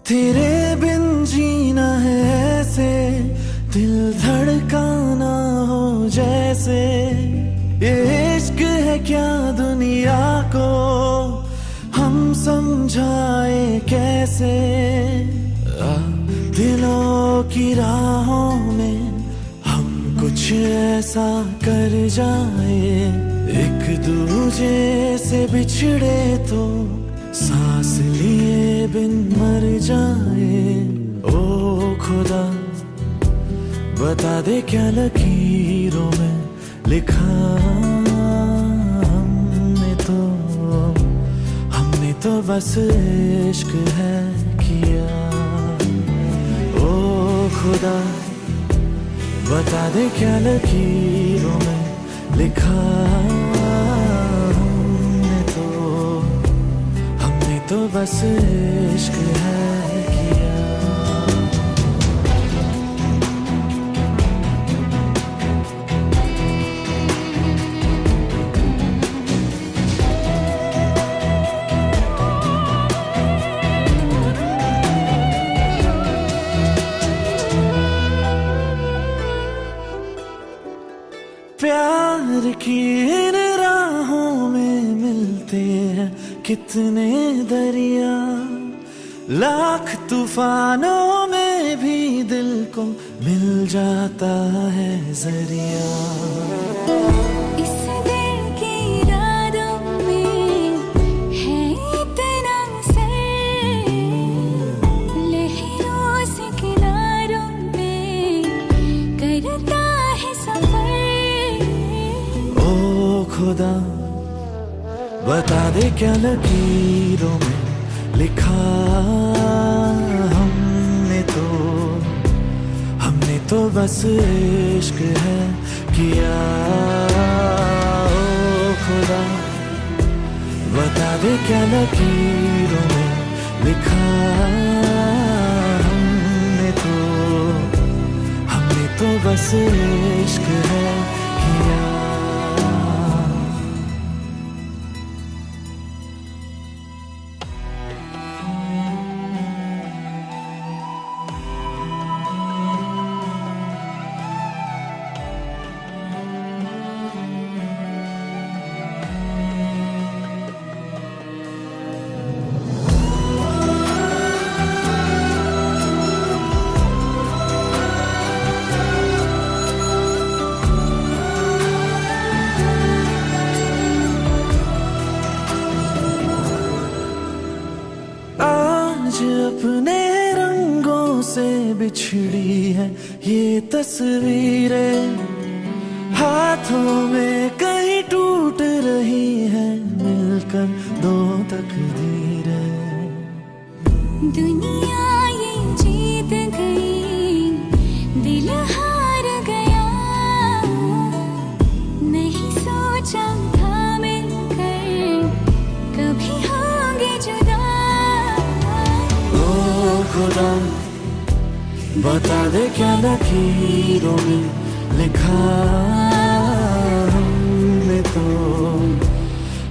तेरे बिन जीना है ऐसे, दिल धड़काना हो जैसे। ये इश्क है क्या दुनिया को हम समझाए कैसे। दिलों की राहों में हम कुछ ऐसा कर जाए, एक दूजे से बिछड़े तो सांस लिए बिन मर जाए। ओ खुदा बता दे क्या लकीरों में लिखा हमने तो बस इश्क है किया। ओ खुदा बता दे क्या लकीरों में लिखा हमने तो बस इश्क है किया। प्यार की इन राहों में मिलते हैं कितने दरिया, लाख तूफानों में भी दिल को मिल जाता है जरिया। इस दिल की रातों में है इतना सर, लहरों से किनारों पे करता है सफर। ओ खुदा बता दे क्या लकीरों में लिखा हमने तो बस इश्क है किया। ओ खुदा बता दे क्या लकीरों में लिखा हमने तो बस इश्क है किया। आज अपने रंगों से बिछड़ी है ये तस्वीरें, हाथों में कहीं टूट रही है मिलकर दो तकदीरें। दुनिया ये जीत गई, दिल हार गया, नहीं सोचा था मिलकर कभी होंगे जुदा। खुदा बता दे क्या लकीरों में लिखा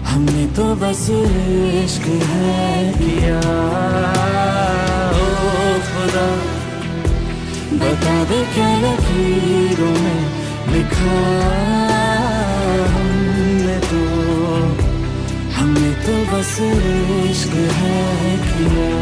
हमने तो बस इश्क है किया। ओ खुदा बता दे क्या लकीरों में लिखा हमने तो बस इश्क है किया।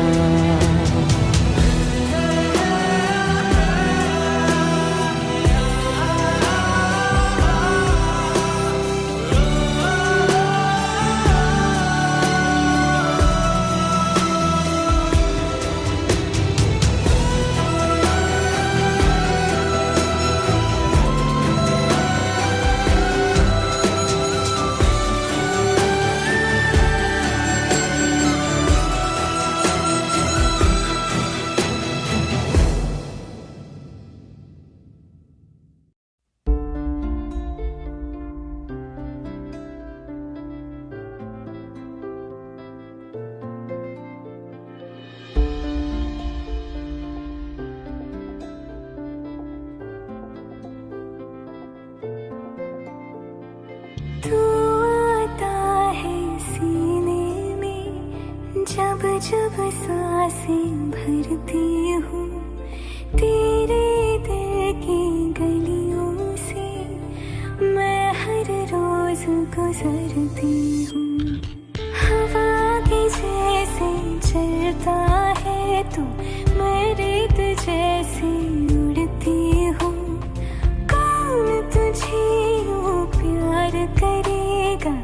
जब जब सांसें भरती हूँ तेरे दिल की गलियों से, मैं हर रोज गुजरती हूँ। हवा के जैसे चलता है तू, मैं रेत जैसे उड़ती हूँ। कौन तुझे यूँ प्यार करेगा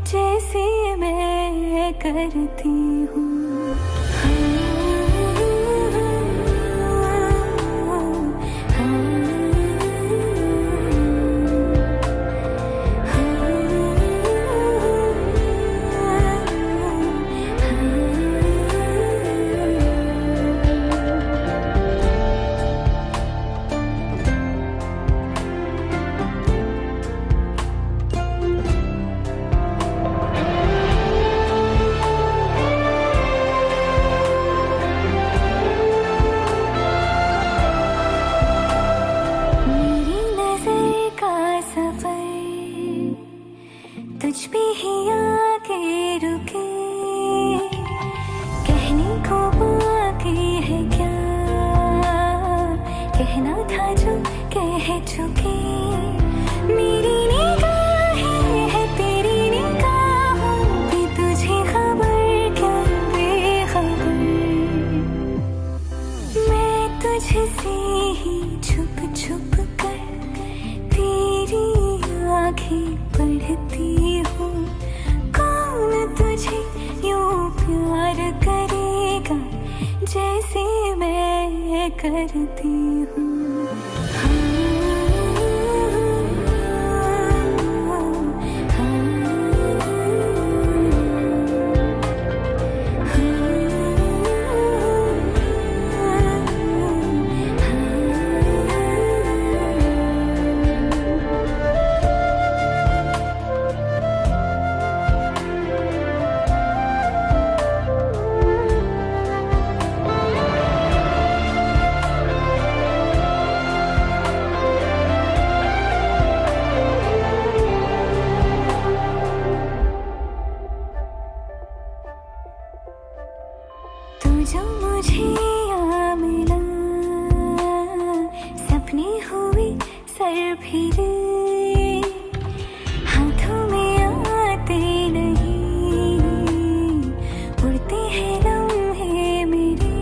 जैसे मैं करती हूँ। तुझ पे ही आके रुके, कहने को बाकी है क्या, कहना था जो कह चुके। मेरी निगाहें है तेरी निगाहों पे, तुझे खबर क्या बेखबर। मैं तुझसे ही छुप छुप कर तेरी आँखें पढ़ती हूँ। कौन तुझे यूँ प्यार करेगा जैसे मैं करती हूँ। तू जो मुझे यहाँ मिला, सपने हुए सर फिरे, हाथों में आते नहीं, उड़ते हैं लम्हे मेरे।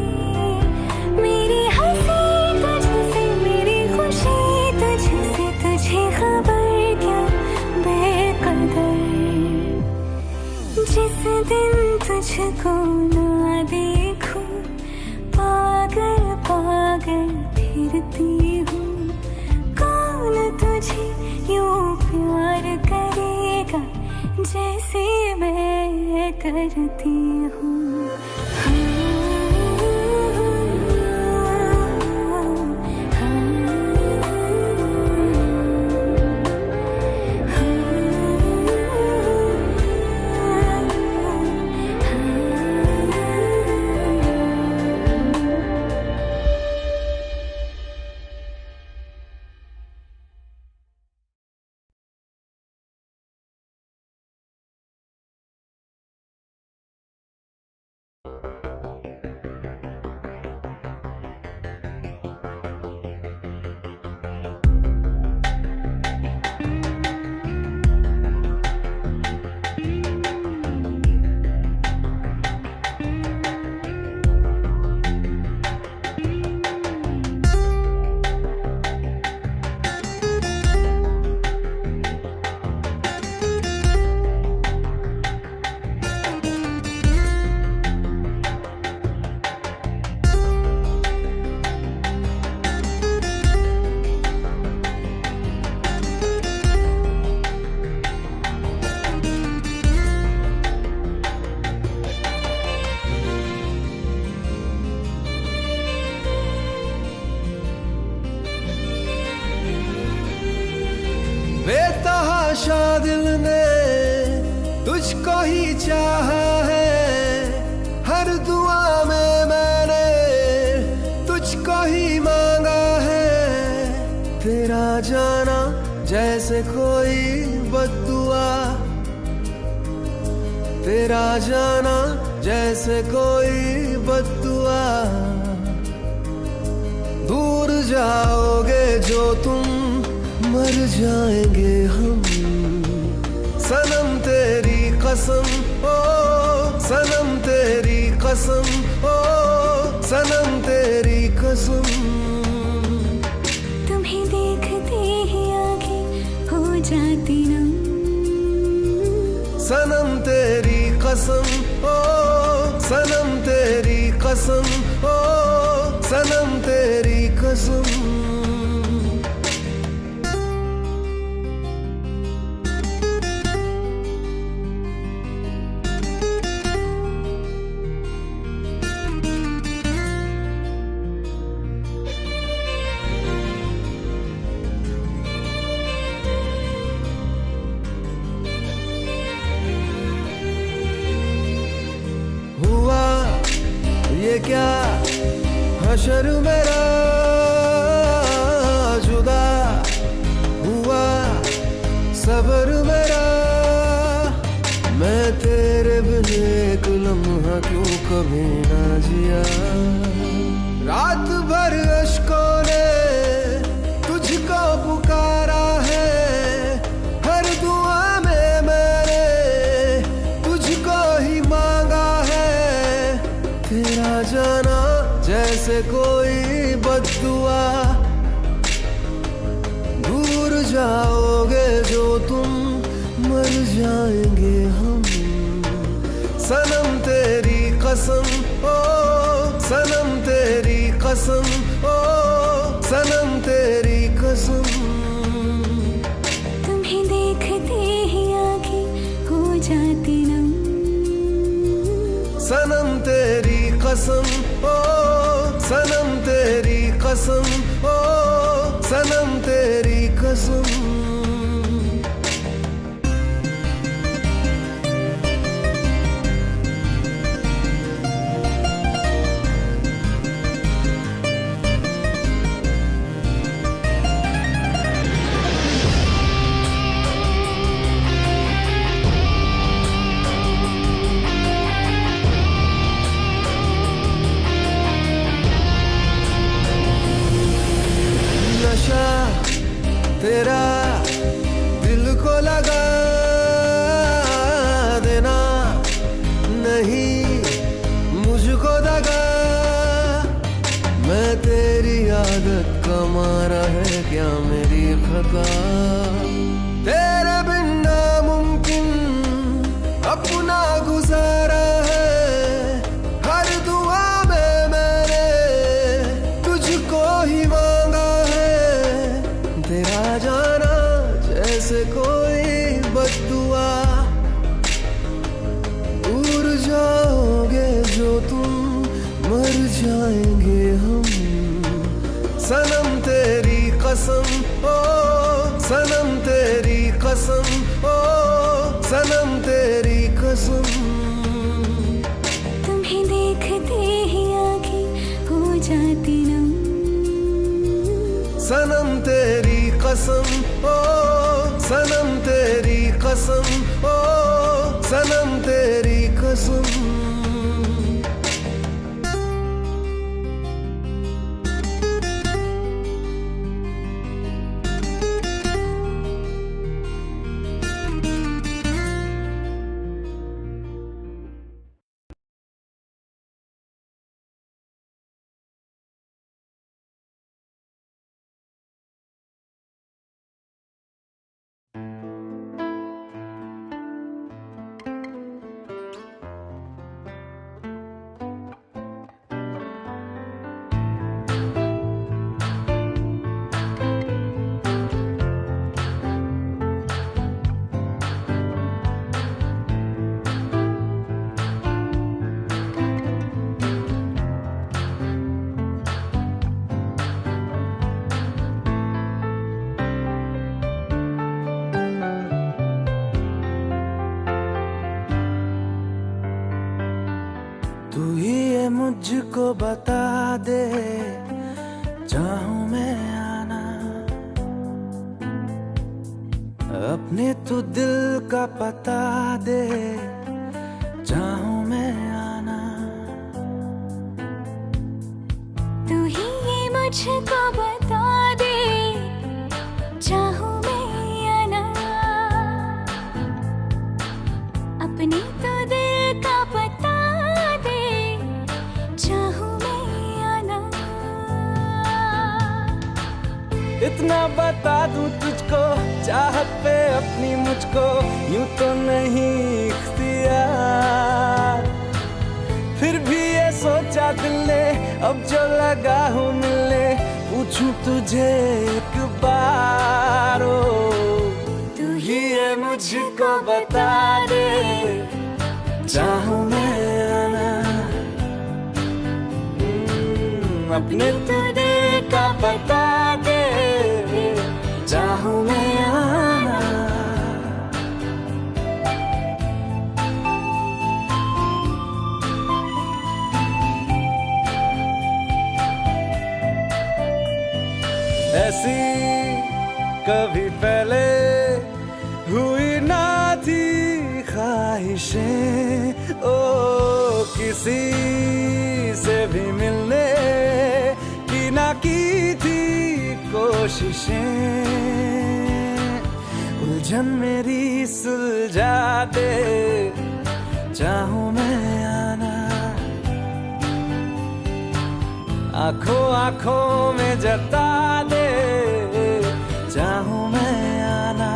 मेरी हंसी तुझसे, मेरी खुशी तुझसे, तुझे खबर क्या बेकदर। जिस दिन तुझको ना देखूं, पागल पागल फिरती हूँ। कौन तुझे यूँ प्यार करेगा जैसे मैं करती हूँ। बेतहाशा दिल ने तुझको ही चाहा है, हर दुआ में मैंने तुझको ही मांगा है। तेरा जाना जैसे कोई बद्दुआ, तेरा जाना जैसे कोई बद्दुआ। दूर जाओगे जो तुम, मर जाएंगे हम। सनम तेरी कसम, ओ सनम तेरी कसम, ओ सनम तेरी कसम। तुम्हें देखते ही आगे हो जाती नम। सनम तेरी कसम, ओ सनम तेरी कसम, ओ सनम तेरी कसम। ये क्या हशर मेरा, जुदा हुआ सबर मेरा। मैं तेरे बिन एक लम्हा क्यों कभी ना जिया। रात भर अश्कों ने तुझको पुकारा है, हर दुआ में मैंने तुझको ही मांगा है। तेरा जाना जैसे कोई बद्दुआ। दूर जाओगे जो तुम, मर जाएंगे हम। सनम तेरी कसम, ओ सनम तेरी कसम, ओ सनम तेरी कसम। तुम्हें देखते ही आगे हो जाती नम। सनम तेरी कसम, ओ सनम तेरी कसम, ओ सनम तेरी कसम। नशा तेरा दिल को लगा देना, नहीं मुझको दगा। मैं तेरी आदत का मारा है क्या मेरी खता। तेरे बिन नामुमकिन अपना गुजारा है, हर दुआ में मैंने तुझको ही मांगा है। तेरा जाना जैसे कोई बद्दुआ। दूर जाओगे जो तुम, मर जाएंगे हम। सनम तेरी कसम, ओ सनम तेरी कसम, ओ सनम तेरी कसम। तुम्हें देखते ही आगे हो जाती नम। सनम तेरी कसम, ओ सनम तेरी कसम, ओ सनम तेरी कसम। मुझको बता दे, चाहूं मैं आना अपने तू दिल का पता दे, चाहूं मैं आना। मुझको बता दे, चाहूं मैं या ना, अपने तो दिल का बता दे, चाहूं मैं या ना। इतना बता दूं तुझको, चाहत पे अपनी मुझको यूं तो नहीं इख्तियार, फिर भी ये सोचा दिल ने अब जो लगा हूँ मिलने, पूछूं तुझे एक बार, ओ तू ही ये मुझको बता दे, चाहूं मैं आना, अपने तो दिल का बता दे, चाहूं मैं आना। ऐसी कभी पहले हुई ना थी ख्वाहिशें, ओ किसी से भी मिलने की ना की थी कोशिशें, उलझन मेरी सुलझा दे, चाहूं मैं आना, आंखों आंखों में जता दे, चाहूं मैं आना।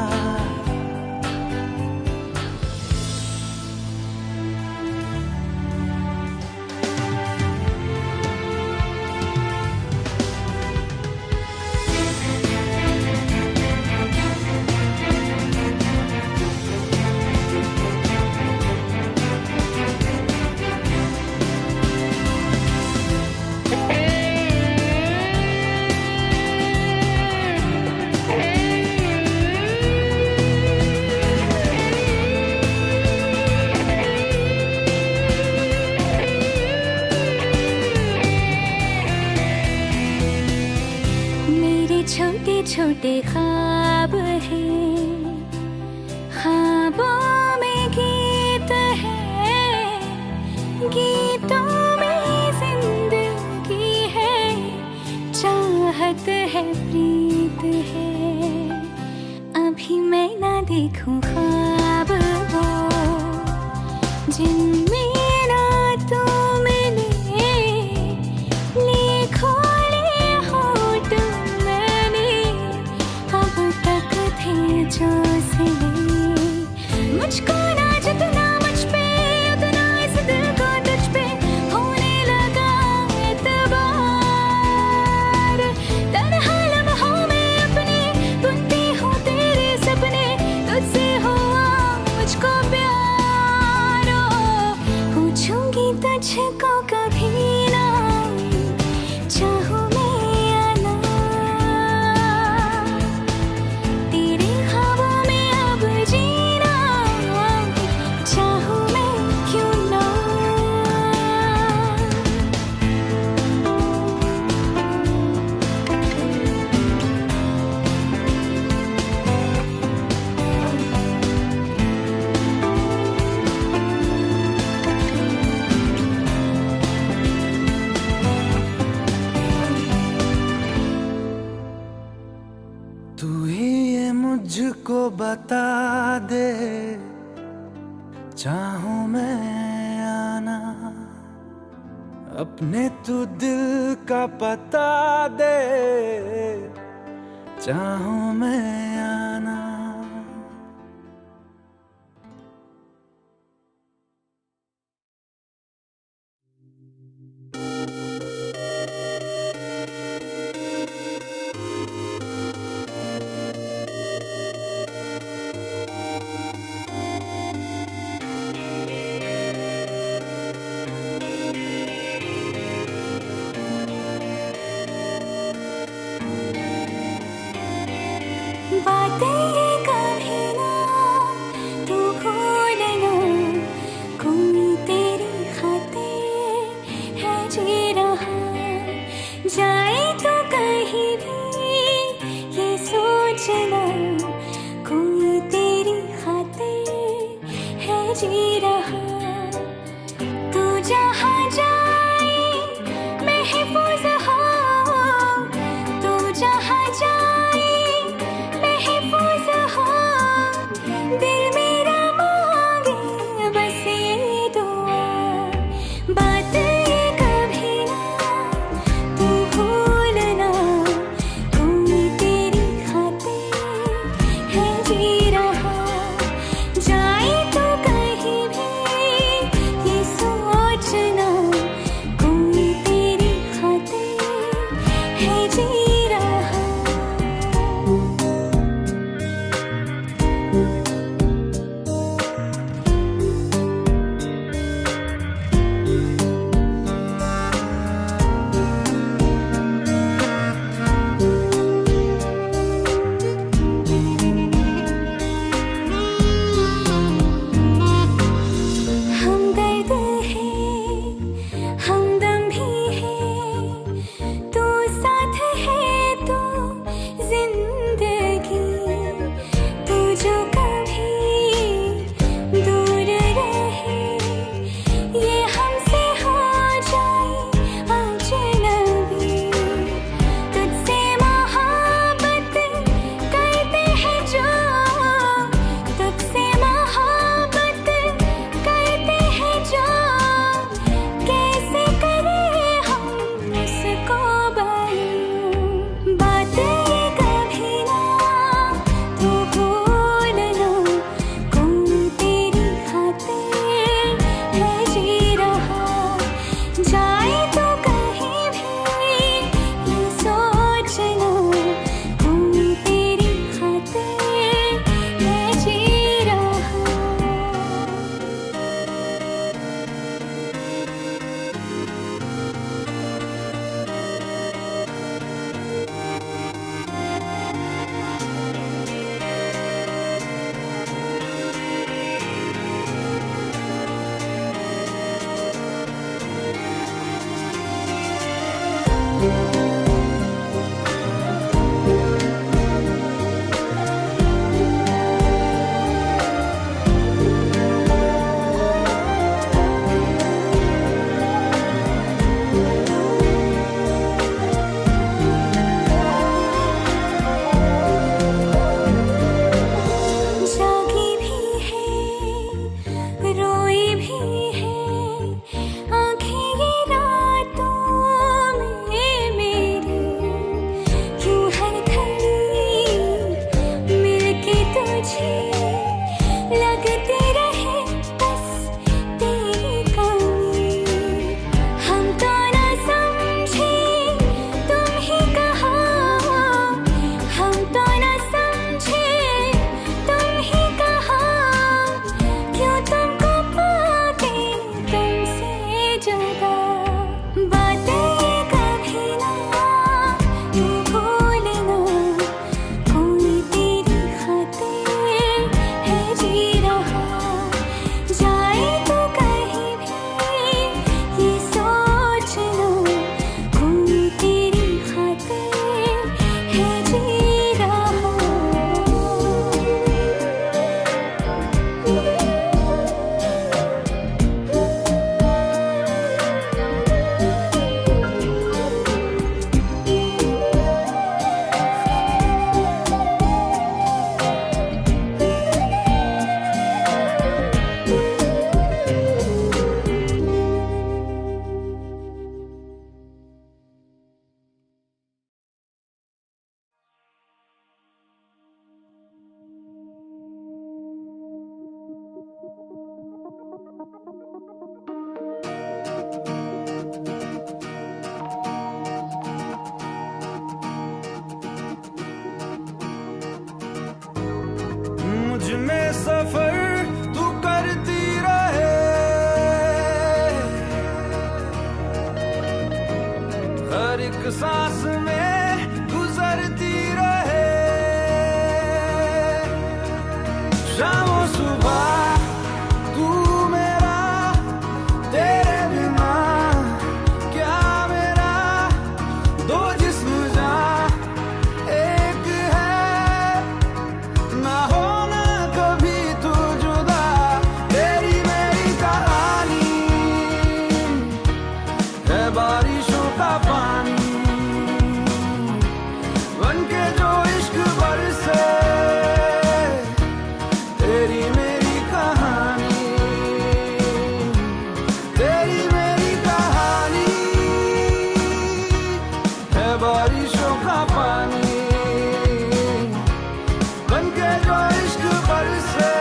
छोटे छोटे ख्वाब हैं, ख्वाबों में गीत है, गीतों में जिंदगी है, चाहत है, प्रीत है। अभी मैं ना देखूं ख्वाब वो जिनमें ना तू मिले, लिखो जो सिले, मुझको ना जितना मुझ पे उतना इस दिल को तुझ पे होने लगा एतबार, तन्हा लम्हों में अपने बुनती हूँ तेरे सपने, तुझसे हुआ मुझको प्यार, पूछूंगी तुझको कभी ना, चाहूं तू ही ये मुझको बता दे, चाहूं मैं आना, अपने तू दिल का पता दे, चाहूं मैं आना। बा हर एक सांस में गुजरती रहे शाम सुबह तू मेरा तेरे बिना क्या मेरा दो जिस्म जा एक है ना होना कभी तू जुदा तेरी मेरी कहानी है बारिशों का पानी बनके जो इश्क बरसे तेरी मेरी कहानी तेरी मेरी कहानी है बारिशों का पानी बनके जो इश्क बरसे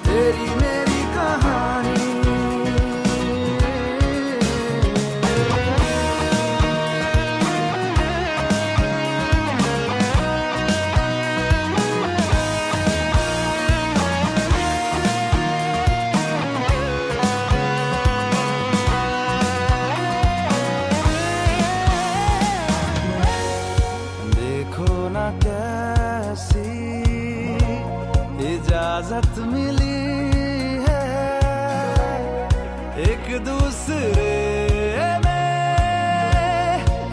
तेरी मेरी कहानी देखो ना कैसी इजाजत मिली है एक दूसरे में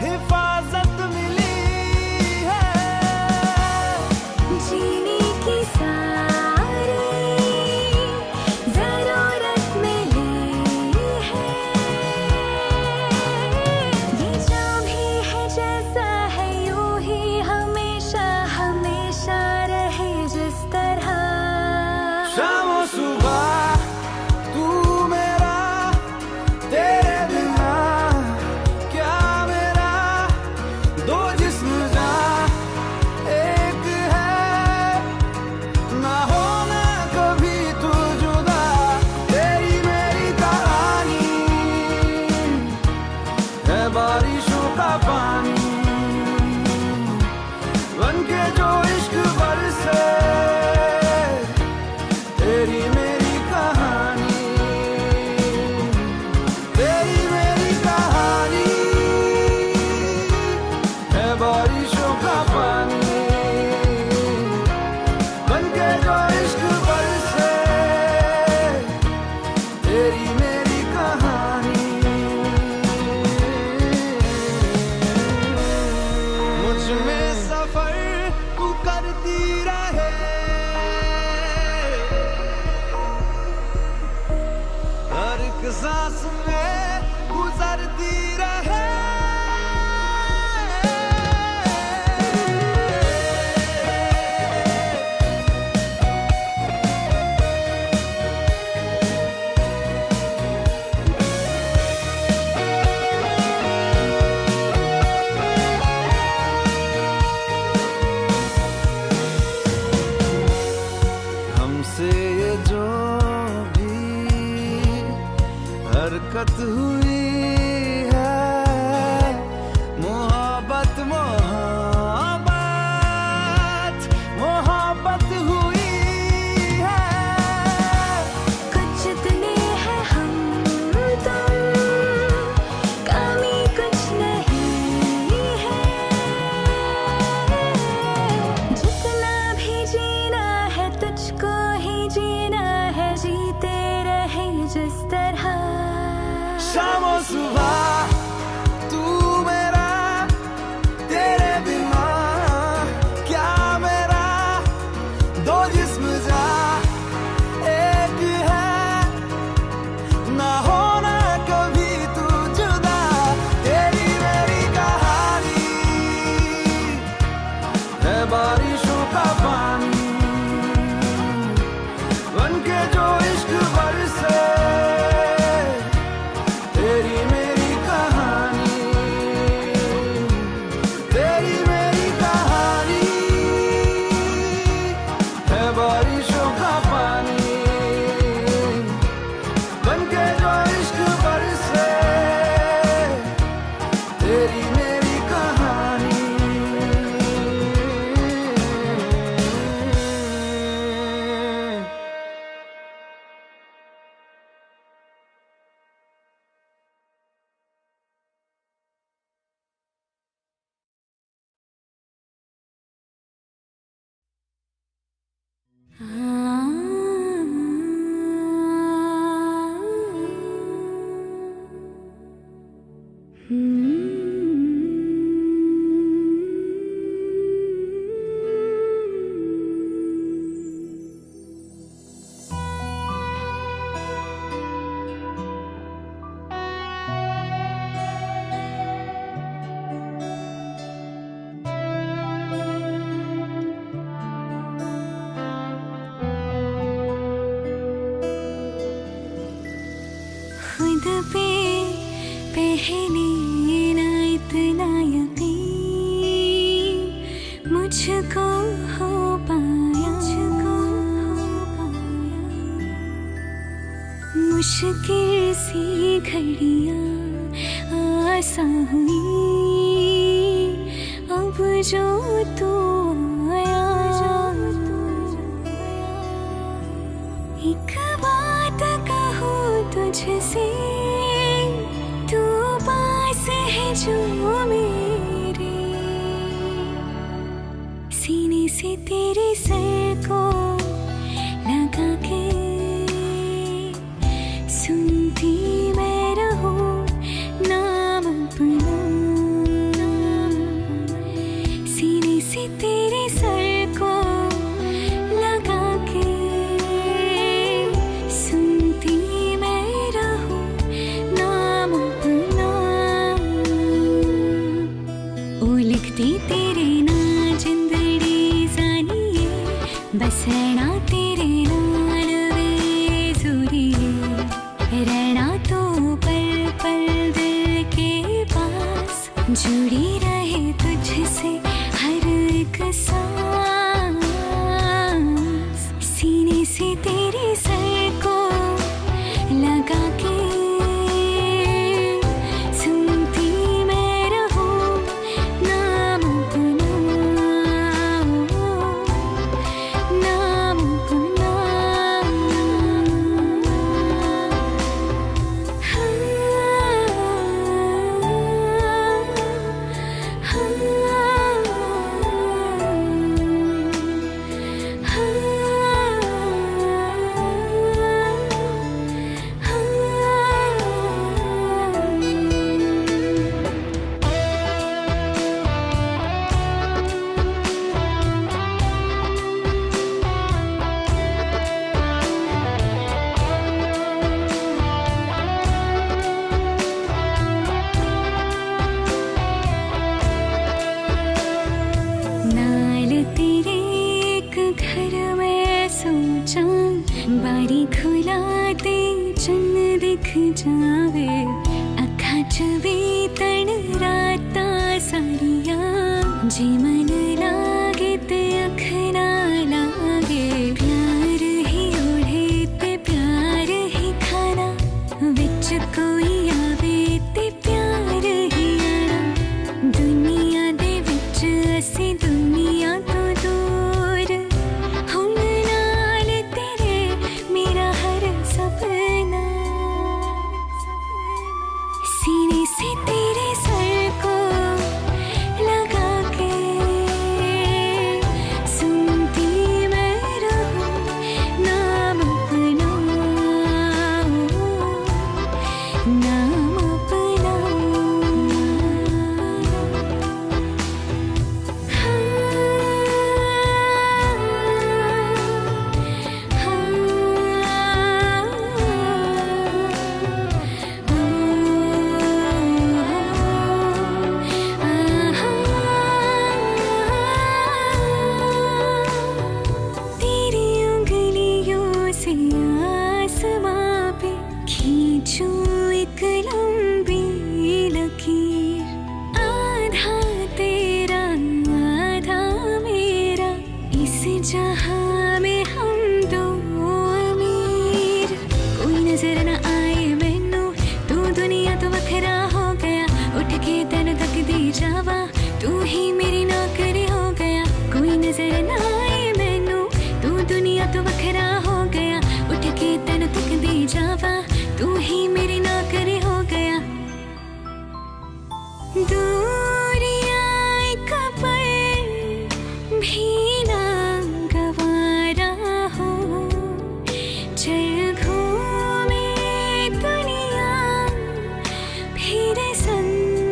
हिफाजत मिली है जीने की सारी ज़रूरत मिली है ये जो भी है जैसा है यूं ही हमेशा हमेशा रहे जिस तरह शाम सुबह तू मेरा तेरे बिना क्या मेरा दो जिस्म जा एक है ना होना कभी तू जुदा तेरी मेरी कहानी है बारिशों का पानी बनके जो इश्क बरसे तेरी मेरी कहानी तेरी मेरी कहानी है बारिशों का पानी बनके जो इश्क बरसे तेरी मेरी कहानी मुझ में सफर तू करती रहे हर एक सांस में गुजरती रहे हमसे ये जो भी हरकत हुई है मोहब्बत मोहब्बत मोहब्बत हुई है कुछ इतने हैं हम तुम कमी कुछ नहीं है जितना भी जीना है तुझको ही जीना है जीते रहे जिस तरह शाम सुबह तू मेरा तेरे बिना क्या मेरा दो जिस्म जा एक है ना होना कभी तू जुदा तेरी मेरी कहानी है बारिशों का पानी बनके जो इश्क बरसे तेरी मेरी खुद पे पहले ना इतना यकीन मुझको हो पाया, मुश्किल सी घड़ियाँ आसान हुई अब जो तू आया। एक बात कहूँ तुझसे, तू पास है जो मेरे, सीने से तेरे सर को लगा के सुनती मैं रहूं नाम अपना, सीने से तेरे सर को लगा के सुनती मैं रहूं नाम अपना। ओ लिखती तेरे ना जिंदड़ी जानिए, बस रहना तेरे नाल वे ज़रूरी, रहना तो पल पल दिल के पास, जुड़ी रहे तुझसे हर एक सांस, सीने से तेरे सर को लगा के सुनती मैं रहूं नाम अपना, नाम अपना। नाल तेरे एक घर में सोचा, बारी खुला दे चन्न दिख जावे, अखा च भी तन राता सारिया, जे मन लागे ते अख ना लागे, प्यार ही ओढ़े ते प्यार ही खाना, विच कोई आवे ते प्यार ही आना, दुनिया दे विच असी दुनिया तो दूर, हुण नाल तेरे मेरा हर सपना, सीने से तेरे सर को लगा के सुनती मैं रहूं नाम अपना, नाम अपना। तेरी उंगलियों से आसमां पे खींचूं एक लंबी लकीर, आधा तेरा आधा मेरा, इस जहां में हम दो अमीर, कोई नजर न आए मैनू तू दुनिया तो वखरा हो गया, उठ के तन तक दी जावा तू ही मेरी नौकरी हो गया, कोई नजर न आए मैनू तू दुनिया तो वखरा हो गया, उठ के तन तक दी जावा तू ही मेरी नौकरी हो गया। दूरियां एक पल भी ना गवारा हो, चल घूमे दुनिया फिर संग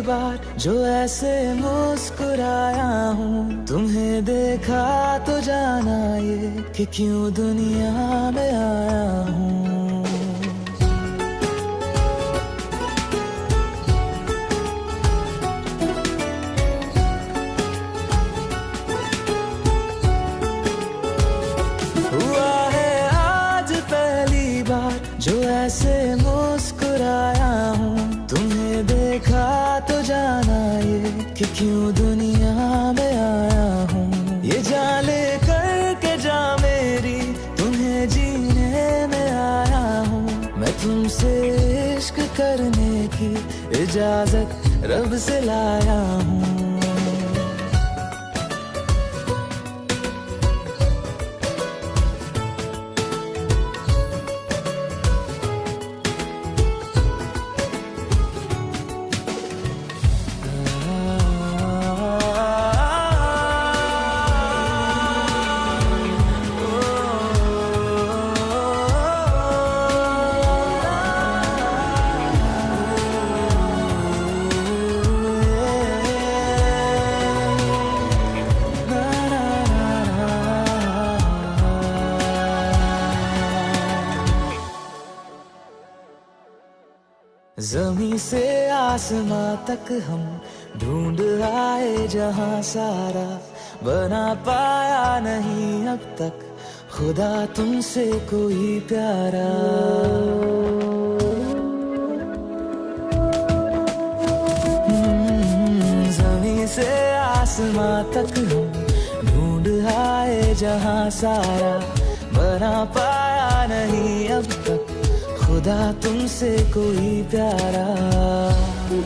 बार जो ऐसे मुस्कुराया हूँ, तुम्हें देखा तो जाना ये कि क्यों दुनिया में आया हूँ। हुआ है आज पहली बार जो ऐसे मुस्कुराया हूँ, तुम्हें देखा तो जाना ये कि क्यों दुनिया में आया हूँ। ये जान ले करके जा मेरी, तुम्हें जीने में आया हूँ। मैं तुमसे इश्क करने की इजाजत रब से लाया हूँ। ज़मीं से आसमां तक हम ढूंढ आए जहां सारा, बना पाया नहीं अब तक खुदा तुमसे कोई प्यारा। ज़मीं से आसमां तक हम ढूंढ आए जहां सारा, बना पाया नहीं अब तक खुदा तुमसे कोई प्यारा।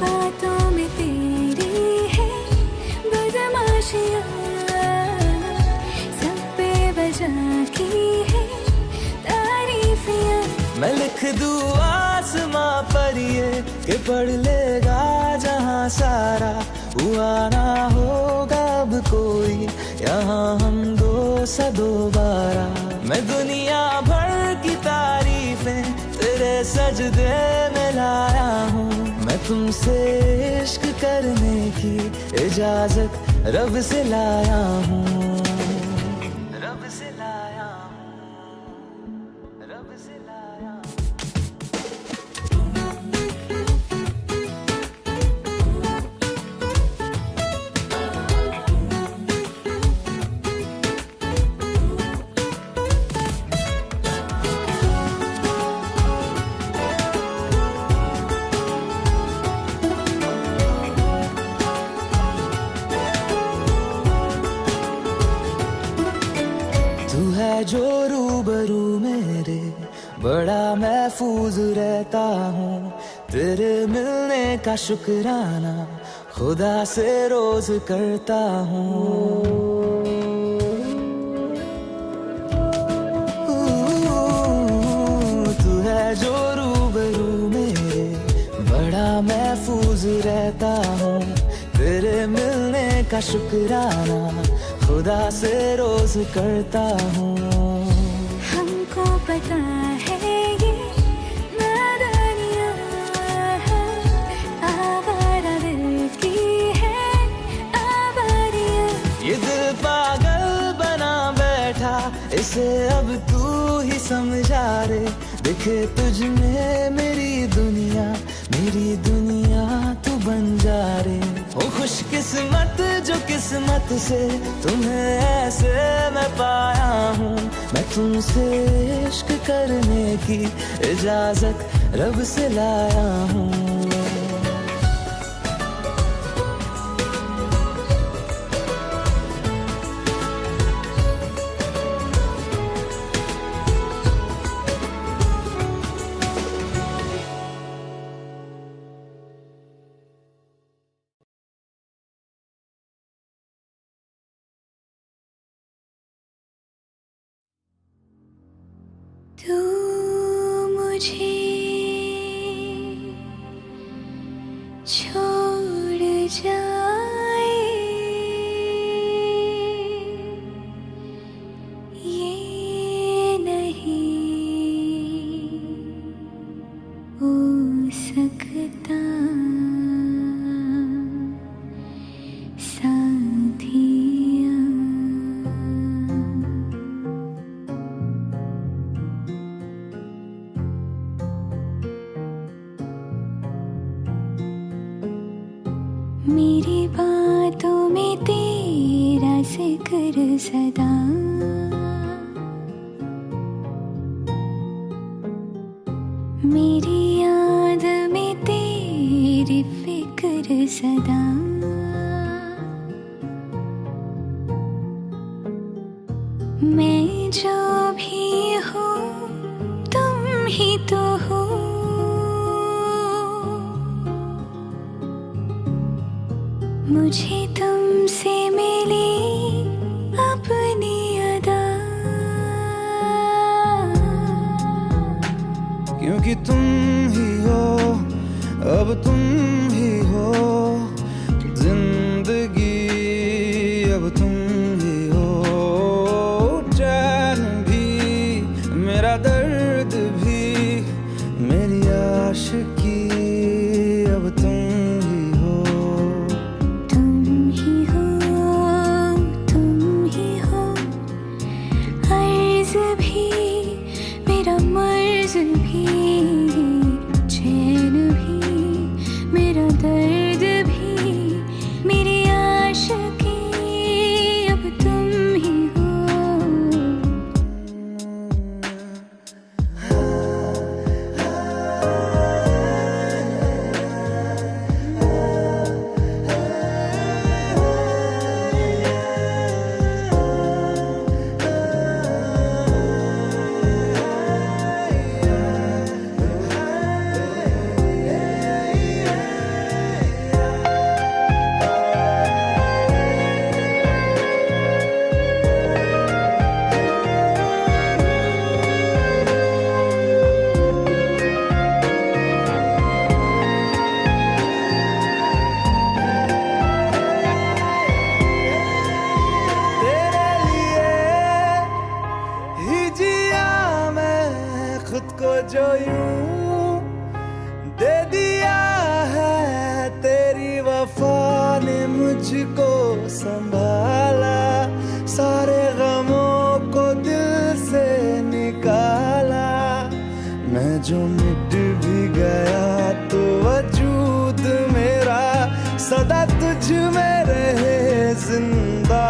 बातों में तेरी है बदमाशियाँ, सब पे वजह की है तारीफियाँ। मैं लिख दूँ आसमां पर ये कि पढ़ लेगा जहां सारा, हुआ ना होगा अब कोई यहाँ हम दो सा दोबारा। मैं दुनिया भर की तारीफें तेरे सजदे में लाया हूँ। मैं तुमसे इश्क करने की इजाजत रब से लाया हूँ। रब से लाया हूँ, रब से लाया हूँ। तू है जो रूबरू मेरे, बड़ा महफूज रहता हूँ। तेरे मिलने का शुक्राना खुदा से रोज करता हूँ। तू है जो रूबरू मेरे, बड़ा महफूज रहता हूँ। तेरे मिलने का शुक्राना खुदा से रोज करता हूँ। हमको पता है ये नादानियाँ हैं, आवारा दिल की है आवारियाँ। ये दिल पागल बना बैठा, इसे अब तू ही समझा रे। दिखे तुझ में मेरी दुनिया तू बन जा रे। ओ खुशकिस्मत जो किस्मत से तुम्हें ऐसे मैं पाया हूँ। मैं तुमसे इश्क करने की इजाजत रब से लाया हूँ। तू मुझे छोड़ जाए, ये नहीं हो सकता। मेरी बातों में तेरा जिक्र सदा, मेरी याद में तेरी फिक्र सदा। मैं जो भी हूँ तुम ही तो हो, मुझे तुमसे मिली अपनी अदा। क्योंकि तुम ही हो, अब तुम ही हो जिंदगी, अब तुम ही हो चैन भी, मेरा दर्द भी, मेरी आशिकी, अब तुम ही हो। तुम ही हो, तुम ही हो, अर्ज़ भी, मेरा मर्ज़ भी, चैन भी, मेरा दर्द भी, मेरी आशिकी, अब तुम ही हो। खुद को जो यूं दे दिया है, तेरी वफा ने मुझको संभाला, सारे गमों को दिल से निकाला। मैं जो मिट भी गया तो वजूद मेरा सदा तुझ में रहे जिंदा।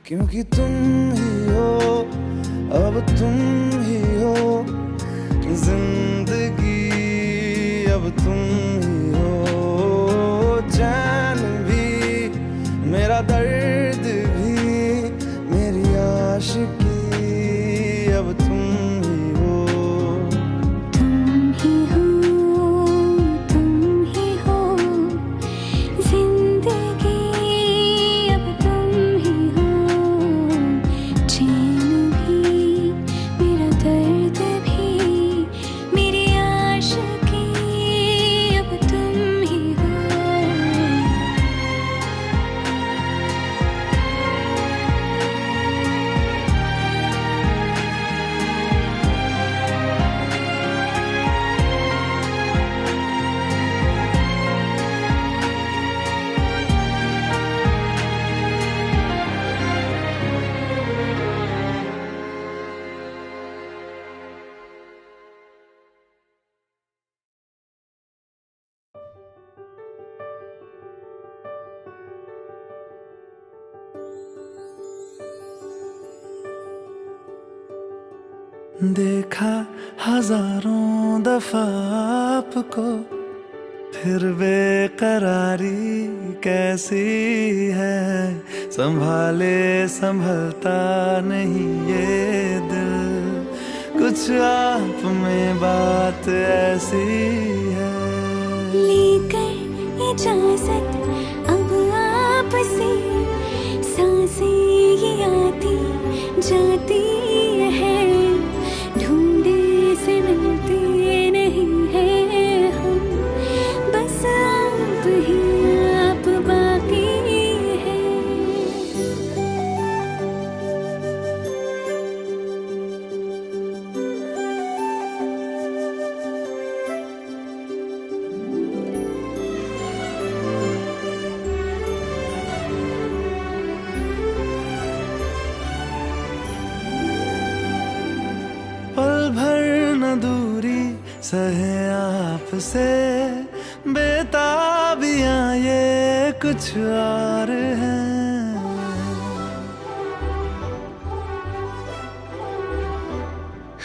क्योंकि तुम ही हो, अब तुम ही हो जिंदगी, अब तुम ही हो चैन भी, मेरा दर्द भी, मेरी आशिकी, अब तुम ही हो। तुम ही हो, तुम ही हो जिंदगी, अब तुम ही हो, चैन भी, मेरा दर्द भी, मेरी आशिकी, अब तुम ही हो। देखा हजारों दफा आपको, फिर बेकरारी कैसी है, संभाले संभलता नहीं ये दिल, कुछ आप में बात ऐसी है। लेकर इजाजत अब आपसे, सांसें ये आती जाती है, ढूंढे से मिलते नहीं है हम, बस आप ही आप बाकी है। दूरी सहे आपसे, बेताबियां ये कुछ और हैं।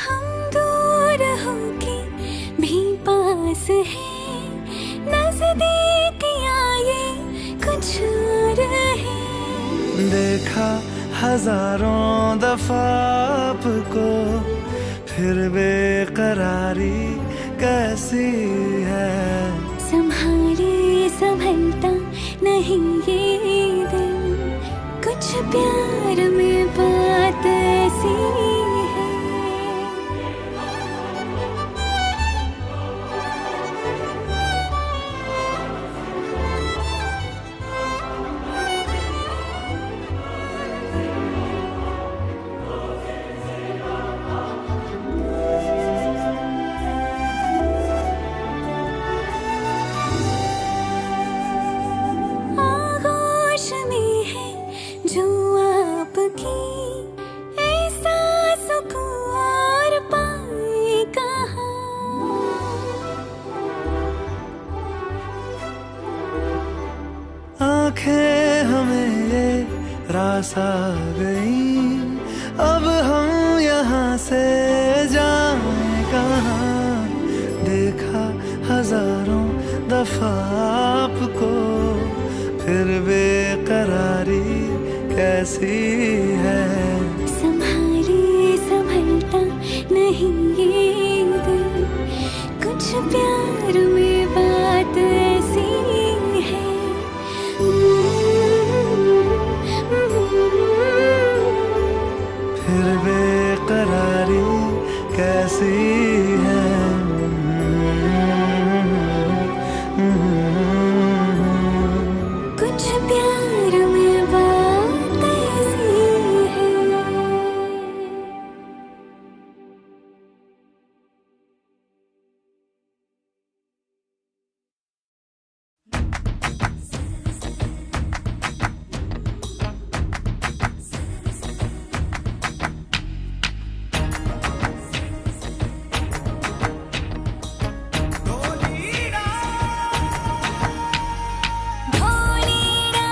हम दूर होके भी पास हैं, नजदीकियां ये कुछ और हैं। देखा हजारों दफा आपको, फिर बेकरारी कैसी है। संभाले संभलता नहीं ये दिल, कुछ प्यार में बात ऐसी है। आगोश में है जो आपकी, ऐसा सुकून और पाए कहाँ। आंखें हमें ये रास आ गई, अब हम यहाँ से जाएं कहाँ। देखा हजारों दफा आपको, फिर बेकरारी कैसी है। संभाले संभलता नहीं ये दिल, कुछ प्यार में बात ऐसी है। फिर बेकरारी कैसी है। कुछ प्यार में बात ऐसी है। ढोलेरा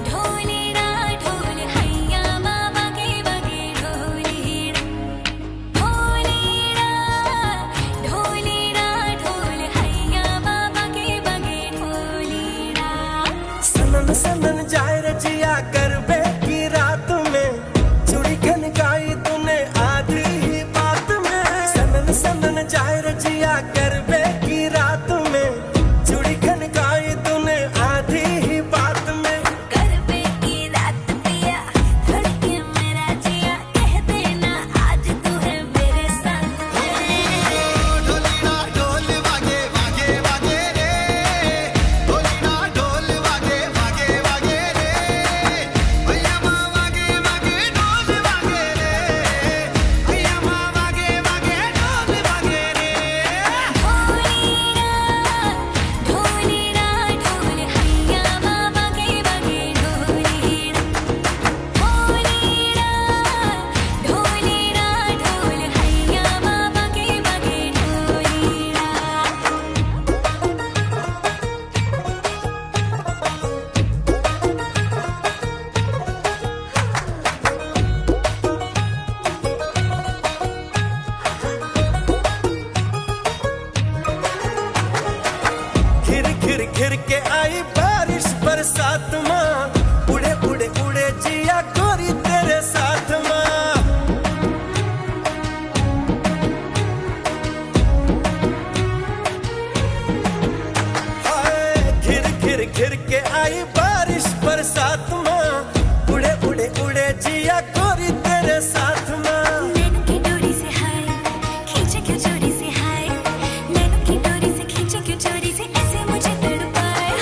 ढोलेरा ढोल हैया मामा के बगे ढोलेरा। ढोलेरा ढोलेरा ढोल हैया मामा के बगे ढोलेरा। सनन सनन जाए रजिया करबे की रात में, चूड़ी खनकाई तूने आधी ही बात में। सनन सनन जाए रजिया करबे की रात में, चूड़ी खनकाई तूने आधी ही बात में। करबे की रात पिया धड़के मेरा जिया, कह देना आज तू है मेरे साथ में। ढोलीना ढोल वागे वागे वागे रे, ढोलीना ढोल वागे वागे वागे रे, भैया माँ वागे वागे ढोल वागे रे, भैया माँ वागे वागे ढोल वागे रे। ढोलेरा ढोलेरा ढोल हैया मामा के बगे ढोलेरा। ढोलेरा ढोलेरा ढोल हैया मामा के बगे ढोलेरा। घिर घिर घिर के आई बारिश बरसात माँ, उड़े उड़े उड़े जिया गोरी तेरे साथ माँ। हाय घिर घिर घिर के आई बारिश बरसात माँ, उड़े उड़े उड़े जिया गोरी तेरे साथ माँ। नैनों की डोरी से हाय खींचे क्यों चोरी से हाय, नैनों की डोरी से खींचे क्यों चोरी से ऐसे मुझे तड़पाए।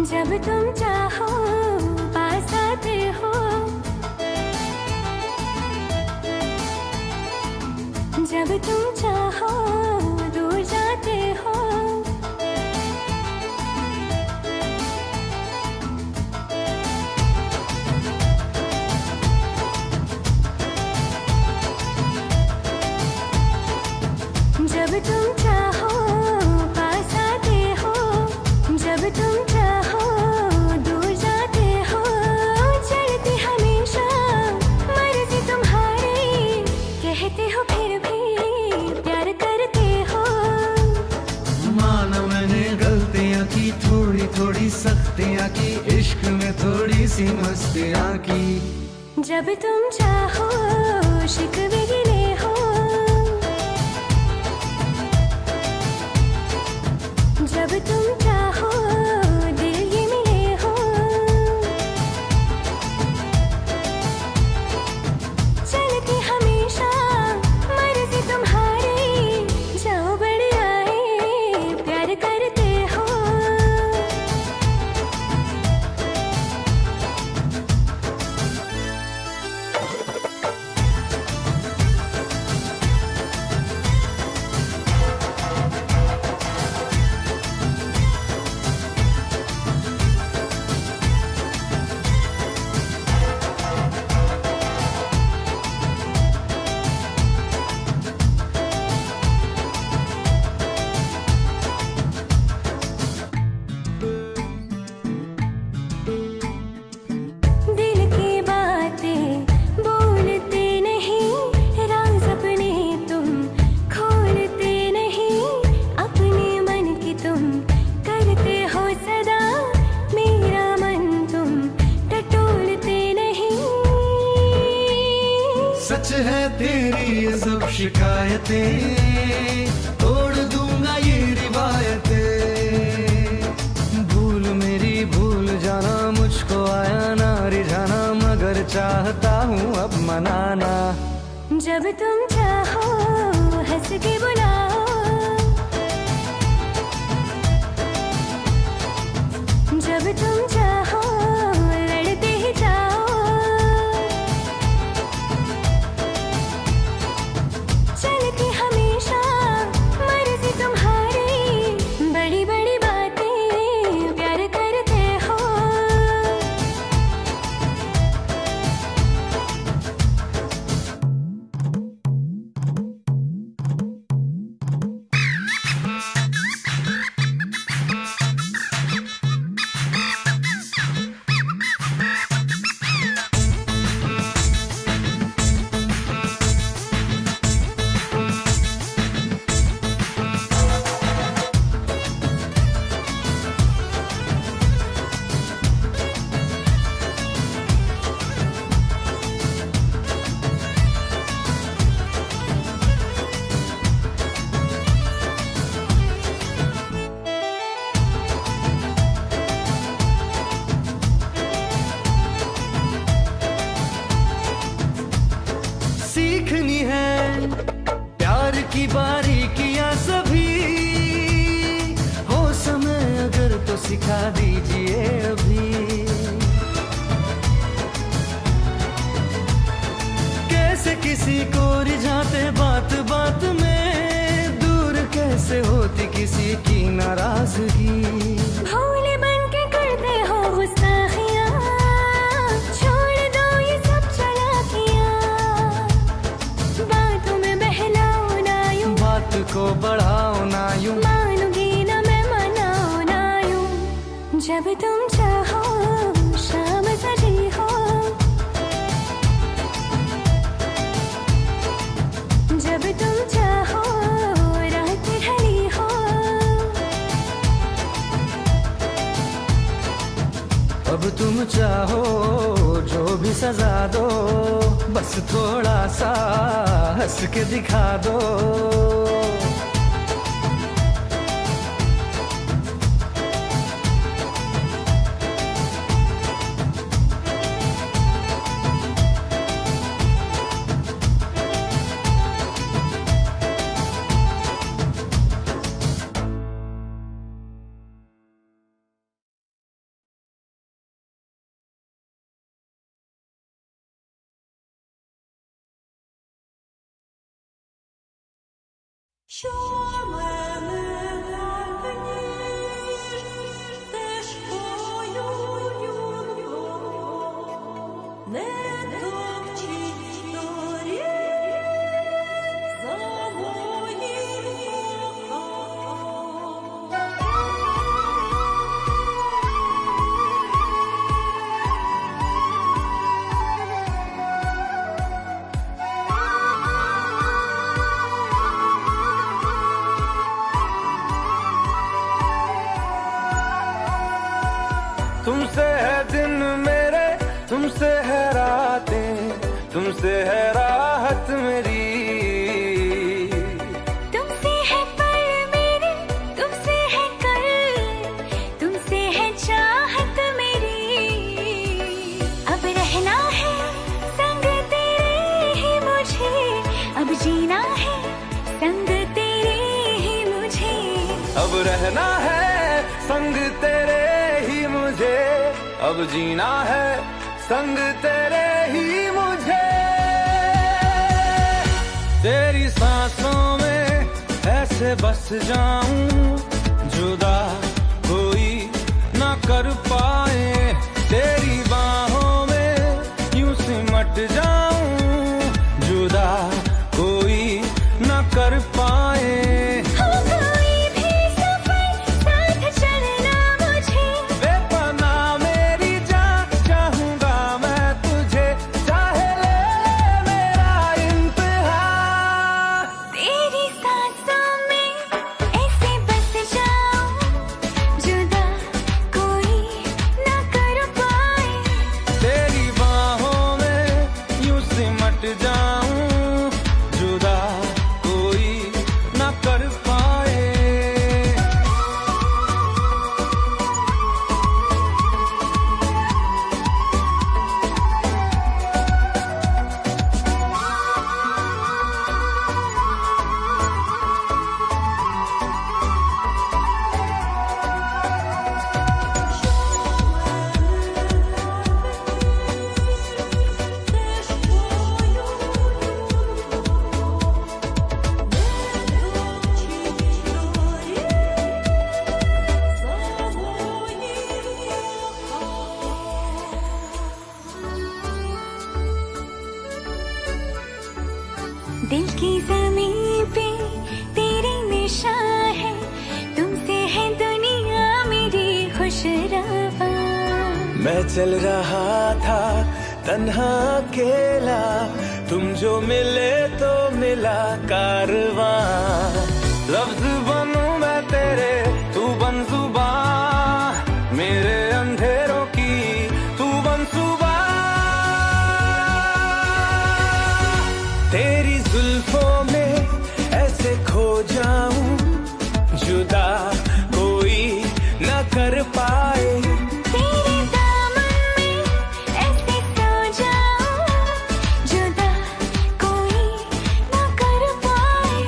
जब तुम चाहो पास आते हो, जब तुम चाहो दूर जाते हो। जब तुम चाहो पास आते हो, जब तुम चाहो दूर जाते हो। चलती हमेशा मर्जी तुम्हारी, कहते हो फिर भी प्यार करते हो। माना मैंने गलतियां की, थोड़ी थोड़ी सख्तियां की, इश्क में थोड़ी सी मस्तियां की। जब तुम चाहो शिकवे गिले हो, जब तुम चाहो दिल ये मिले हो। चलती हमेशा मर्जी तुम्हारी, जाओ बड़े आए प्यार करते हो। दिल की बातें बोलते नहीं, राज अपने तुम खोलते नहीं। अपने मन की तुम करते हो सदा, मेरा मन तुम टटोलते नहीं। सच है तेरी ये सब शिकायतें, तोड़ दूंगा ये रिवायतें। भूल मेरी भूल जाना, मुझको आया ना रिझाना, मगर चाहता हूँ अब मनाना। जब तुम चाहो हंस के बुलाओ, जब तुम चाहो लड़ते ही जाओ। चलती हमेशा मर्जी तुम्हारी, बड़ी बड़ी बातें प्यार करते हो। सीखनी है प्यार की बारीकियां सभी, हो समय अगर तो सिखा दीजिए अभी। किसी को रिझाते बात बात में, दूर कैसे होती किसी की नाराजगी। भूल बन के करते हो गुस्ताखियां, छोड़ दो ये सब चालाकियां। बातों में बहलाओ ना यूं, बात को बढ़ाओ ना यूं, मानूंगी ना मैं मनाओ ना यूं। जब तुम चाहो शाम सजी हो, जब तुम चाहो रात ढली हो। अब तुम चाहो जो भी सजा दो, बस थोड़ा सा हंस के दिखा दो। तुमसे है दिन मेरे, तुमसे है रातें, तुमसे है राहत मेरी। तुमसे है पल मेरे, तुमसे है कल, तुमसे है चाहत मेरी। अब रहना है संग तेरे ही मुझे, अब जीना है संग तेरे ही मुझे। अब रहना है संग तेरे ही मुझे, अब जीना है संग तेरे ही मुझे। तेरी सांसों में ऐसे बस जाऊं, जुदा कोई ना कर पाए। तेरी बाहों में यूं सिमट जाऊं, जुदा कोई ना कर पाए। दिल की ज़मीं पे तेरी निशान है, तुमसे है दुनिया मेरी खुशरवा। मैं चल रहा था तन्हा अकेला, तुम जो मिले तो मिला कारवां। लफ्ज बनूं मैं तेरे, तू बन जुबां, मेरे अंधेरों की तू बन सुबह। तेरी जुल्फों में ऐसे खो जाऊं, जुदा कोई न कर पाए। तेरे दामन में ऐसे सो जाऊं, जुदा कोई न कर पाए।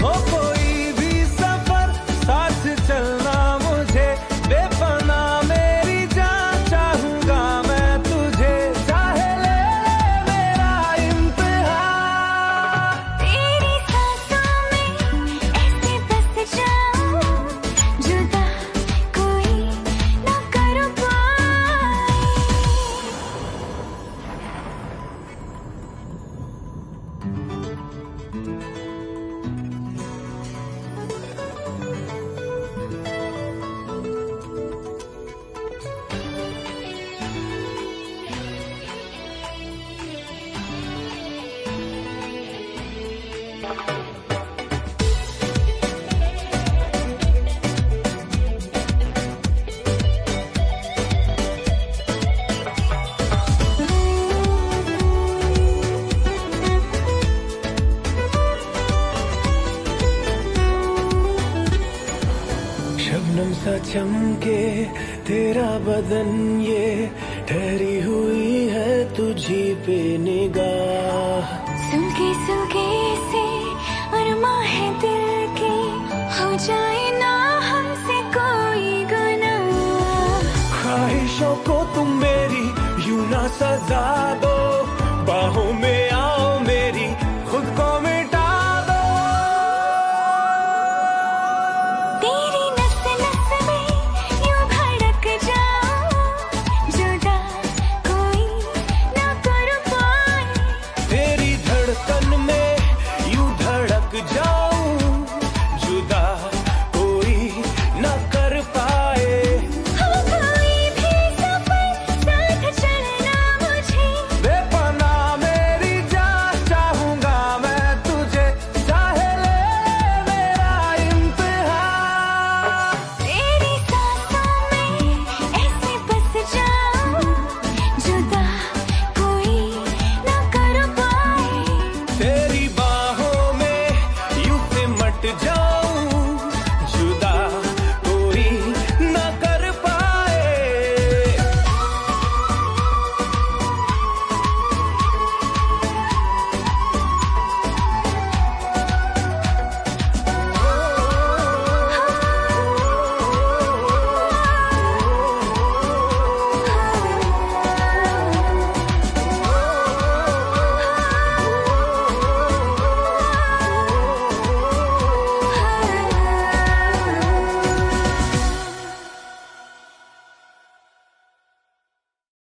हो कोई भी सफर साथ चलना मुझे, बेपना मेरी जान चाहूंगा मैं तुझे। चाहे ले मेरा इम्तिहान, शबनम सा चमके तेरा बदन, ये ठहरी हुई है तुझी पे निगाह। सुलगे सुलगे से अरमा है दिल की, हो जाए ना हमसे कोई गुनाह। ख्वाहिशों को तुम मेरी यूं ना सजा दो,